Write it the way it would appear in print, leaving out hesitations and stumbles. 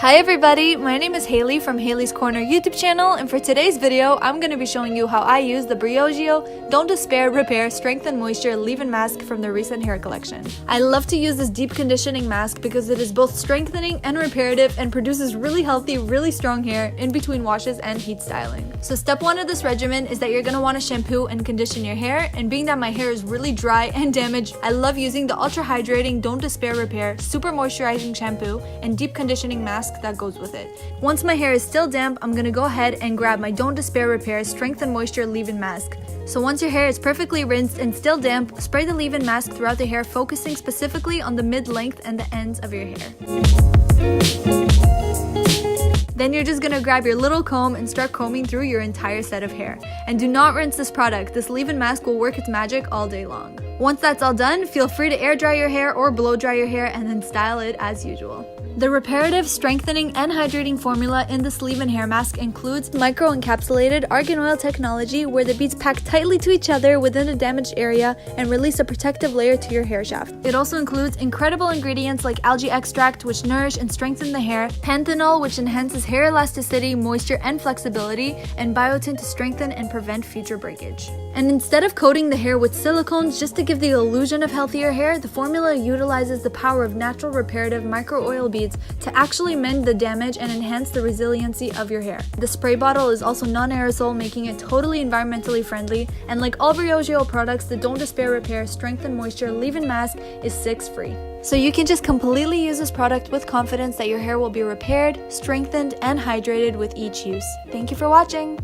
Hi everybody, my name is Haley from Haley's Corner YouTube channel, and for today's video, I'm going to be showing you how I use the Briogeo Don't Despair, Repair, Strengthen Moisture Leave-In Mask from the recent hair collection. I love to use this deep conditioning mask because it is both strengthening and reparative and produces really healthy, really strong hair in between washes and heat styling. So step 1 of this regimen is that you're going to want to shampoo and condition your hair, and being that my hair is really dry and damaged, I love using the ultra hydrating Don't Despair, Repair, super moisturizing shampoo and deep conditioning mask that goes with it. Once my hair is still damp, I'm gonna go ahead and grab my Don't Despair, Repair, Strengthen Moisture Leave-In Mask. So once your hair is perfectly rinsed and still damp, spray the leave-in mask throughout the hair, focusing specifically on the mid-length and the ends of your hair. Then you're just gonna grab your little comb and start combing through your entire set of hair. And do not rinse this product. This leave-in mask will work its magic all day long. Once that's all done, feel free to air dry your hair or blow dry your hair and then style it as usual. The reparative, strengthening, and hydrating formula in this leave-in hair mask includes micro-encapsulated argan oil technology, where the beads pack tightly to each other within a damaged area and release a protective layer to your hair shaft. It also includes incredible ingredients like algae extract, which nourish and strengthen the hair, panthenol, which enhances hair elasticity, moisture, and flexibility, and biotin to strengthen and prevent future breakage. And instead of coating the hair with silicones just to give the illusion of healthier hair, the formula utilizes the power of natural reparative micro-oil beads to actually mend the damage and enhance the resiliency of your hair. The spray bottle is also non-aerosol, making it totally environmentally friendly, and like all Briogeo products, the Don't Despair, Repair, Strengthen Moisture Leave-In Mask is 6-free. So you can just completely use this product with confidence that your hair will be repaired, strengthened, and hydrated with each use. Thank you for watching!